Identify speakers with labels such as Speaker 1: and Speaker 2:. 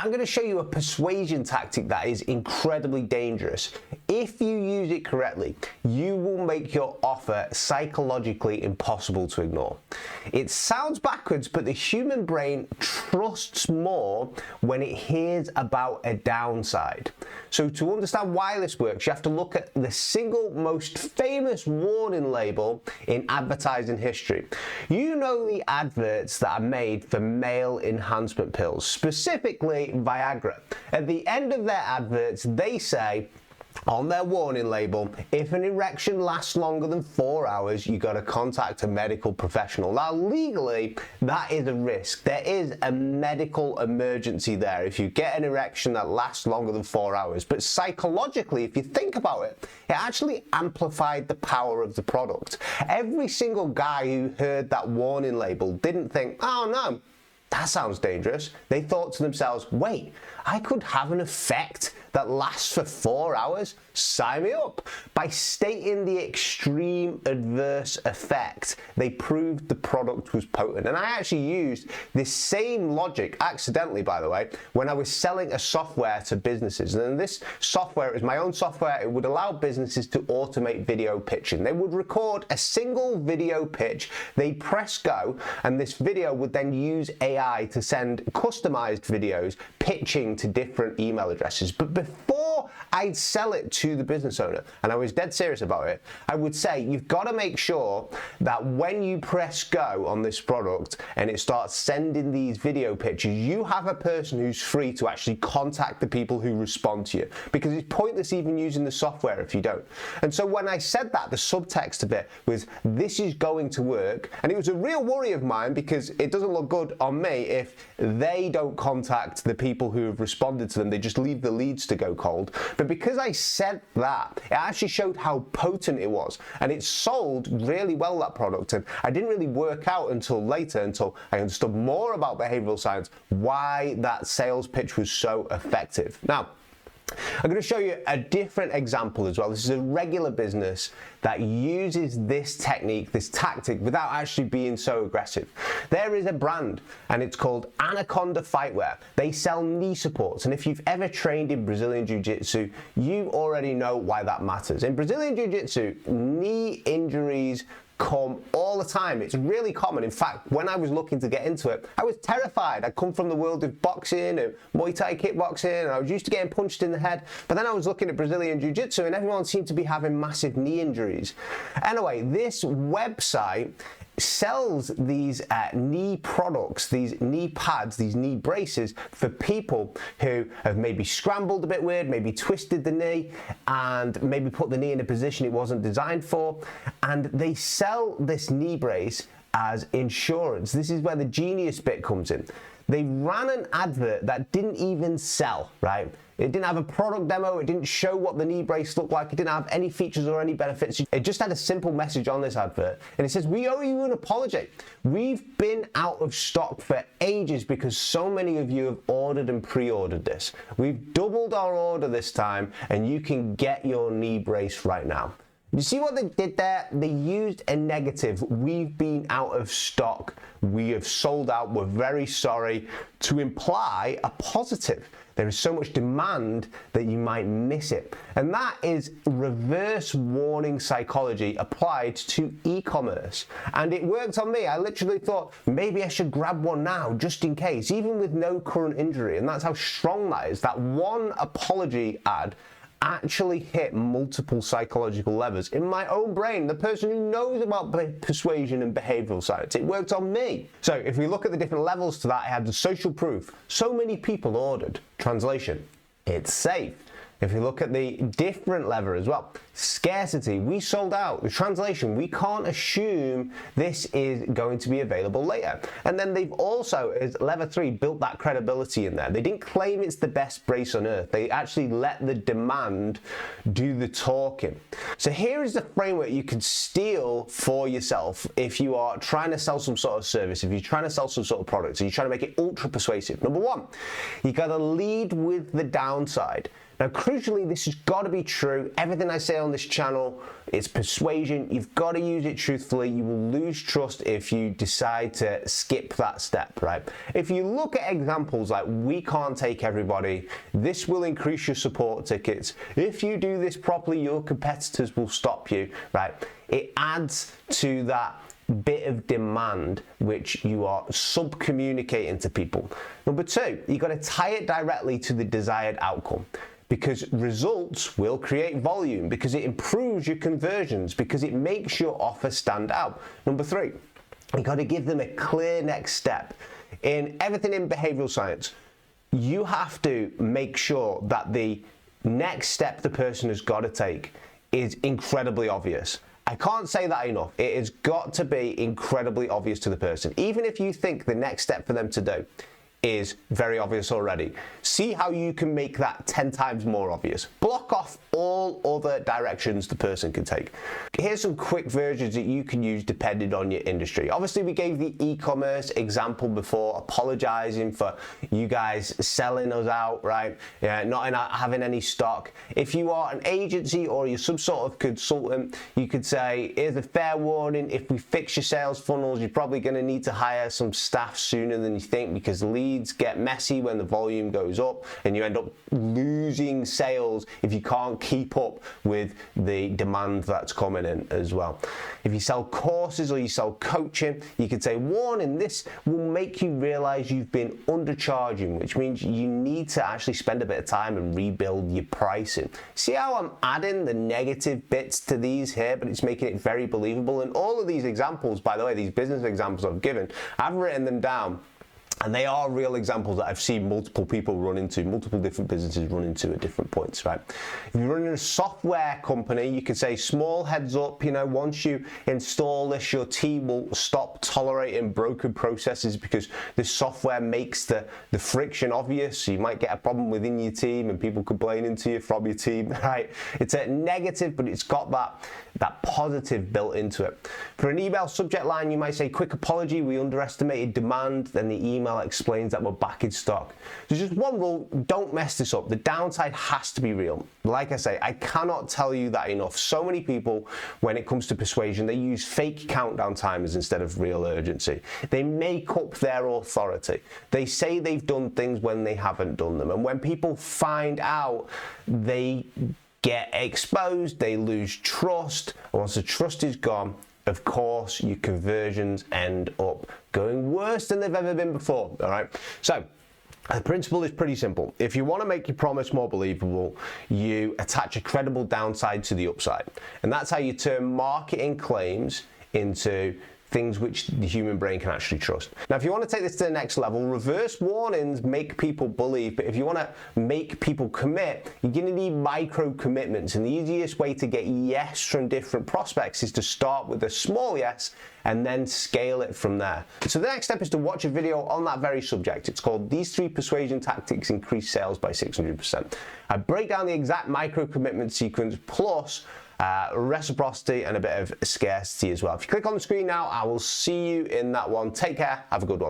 Speaker 1: I'm going to show you a persuasion tactic that is incredibly dangerous. If you use it correctly, you will make your offer psychologically impossible to ignore. It sounds backwards, but the human brain trusts more when it hears about a downside. So to understand why this works, you have to look at the single most famous warning label in advertising history. You know the adverts that are made for male enhancement pills, specifically Viagra. At the end of their adverts, they say, on their warning label, if an erection lasts longer than 4 hours, you got to contact a medical professional. Now, legally, that is a risk. There is a medical emergency there if you get an erection that lasts longer than 4 hours. But psychologically, if you think about it, it actually amplified the power of the product. Every single guy who heard that warning label didn't think, oh no, that sounds dangerous. They thought to themselves, wait, I could have an effect that lasts for 4 hours? Sign me up. By stating the extreme adverse effect, they proved the product was potent. And I actually used this same logic, accidentally by the way, when I was selling a software to businesses. And this software is my own software. It would allow businesses to automate video pitching. They would record a single video pitch, they press go, and this video would then use AI to send customized videos pitching to different email addresses. But before I'd sell it to the business owner, and I was dead serious about it, I would say you've got to make sure that when you press go on this product and it starts sending these video pitches, you have a person who's free to actually contact the people who respond to you, because it's pointless even using the software if you don't. And so when I said that, the subtext of it was, this is going to work, and it was a real worry of mine because it doesn't look good on me if they don't contact the people who have responded to them. They just leave the leads to go cold. But because I said that, it actually showed how potent it was, and it sold really well, that product. And I didn't really work out until later, until I understood more about behavioral science, why that sales pitch was so effective. Now, I'm going to show you a different example as well. This is a regular business that uses this technique, this tactic, without actually being so aggressive. There is a brand, and it's called Anaconda Fightwear. They sell knee supports, and if you've ever trained in Brazilian Jiu-Jitsu, you already know why that matters. In Brazilian Jiu-Jitsu, knee injuries come all the time. It's really common. In fact, when I was looking to get into it, I was terrified. I'd come from the world of boxing and Muay Thai kickboxing, and I was used to getting punched in the head. But then I was looking at Brazilian Jiu-Jitsu, and everyone seemed to be having massive knee injuries. Anyway, this website sells these knee products, these knee pads, these knee braces for people who have maybe scrambled a bit weird, maybe twisted the knee, and maybe put the knee in a position it wasn't designed for. And they sell this knee brace as insurance. This is where the genius bit comes in. They ran an advert that didn't even sell, right? It didn't have a product demo, it didn't show what the knee brace looked like, it didn't have any features or any benefits. It just had a simple message on this advert, and it says, we owe you an apology. We've been out of stock for ages because so many of you have ordered and pre-ordered this. We've doubled our order this time, and you can get your knee brace right now. You see what they did there? They used a negative. We've been out of stock. We have sold out. We're very sorry, to imply a positive. There is so much demand that you might miss it. And that is reverse warning psychology applied to e-commerce. And it worked on me. I literally thought, maybe I should grab one now just in case, even with no current injury. And that's how strong that is. That one apology ad actually hit multiple psychological levers in my own brain, the person who knows about persuasion and behavioral science. It worked on me. So if we look at the different levels to that, I had the social proof. So many people ordered. Translation, it's safe. If you look at the different lever as well, scarcity, we sold out. The translation, we can't assume this is going to be available later. And then they've also, as lever 3, built that credibility in there. They didn't claim it's the best brace on earth. They actually let the demand do the talking. So here is the framework you can steal for yourself if you are trying to sell some sort of service, if you're trying to sell some sort of product, and you're trying to make it ultra persuasive. Number 1, you got to lead with the downside. Now, crucially, this has got to be true. Everything I say on this channel, it's persuasion. You've got to use it truthfully. You will lose trust if you decide to skip that step, right? If you look at examples like we can't take everybody, this will increase your support tickets. If you do this properly, your competitors will stop you, right? It adds to that bit of demand which you are sub-communicating to people. Number two, you've got to tie it directly to the desired outcome, because results will create volume, because it improves your conversions, because it makes your offer stand out. Number three, you've got to give them a clear next step. In everything in behavioral science, you have to make sure that the next step the person has got to take is incredibly obvious. I can't say that enough. It has got to be incredibly obvious to the person. Even if you think the next step for them to do is very obvious already, see how you can make that 10 times more obvious. Block off all other directions the person can take. Here's some quick versions that you can use depending on your industry. Obviously, we gave the e-commerce example before, apologizing for you guys selling us out, right? Not having any stock. If you are an agency or you're some sort of consultant, you could say, here's a fair warning, if we fix your sales funnels, you're probably going to need to hire some staff sooner than you think, because leads get messy when the volume goes up, and you end up losing sales if you can't keep up with the demand that's coming in as well. If you sell courses or you sell coaching, you could say, warning, this will make you realize you've been undercharging, which means you need to actually spend a bit of time and rebuild your pricing. See how I'm adding the negative bits to these here, but it's making it very believable. And all of these examples, by the way, these business examples I've given, I've written them down, and they are real examples that I've seen multiple people run into, multiple different businesses run into at different points, right? If you're running a software company, you could say, small heads up, once you install this, your team will stop tolerating broken processes, because this software makes the friction obvious. So you might get a problem within your team and people complaining to you from your team, right? It's a negative, but it's got that positive built into it. For an email subject line, you might say, quick apology, we underestimated demand. Then the email explains that we're back in stock. There's just one rule, don't mess this up. The downside has to be real. Like I say, I cannot tell you that enough. So many people, when it comes to persuasion, they use fake countdown timers instead of real urgency. They make up their authority. They say they've done things when they haven't done them. And when people find out, they get exposed, they lose trust. And once the trust is gone, of course, your conversions end up going worse than they've ever been before, all right? So the principle is pretty simple. If you want to make your promise more believable, you attach a credible downside to the upside. And that's how you turn marketing claims into things which the human brain can actually trust. Now, if you want to take this to the next level, reverse warnings make people believe, but if you want to make people commit, you're going to need micro commitments. And the easiest way to get yes from different prospects is to start with a small yes and then scale it from there. So the next step is to watch a video on that very subject. It's called These 3 Persuasion Tactics Increase Sales by 600%. I break down the exact micro commitment sequence plus reciprocity and a bit of scarcity as well. If you click on the screen now, I will see you in that one. Take care. Have a good one.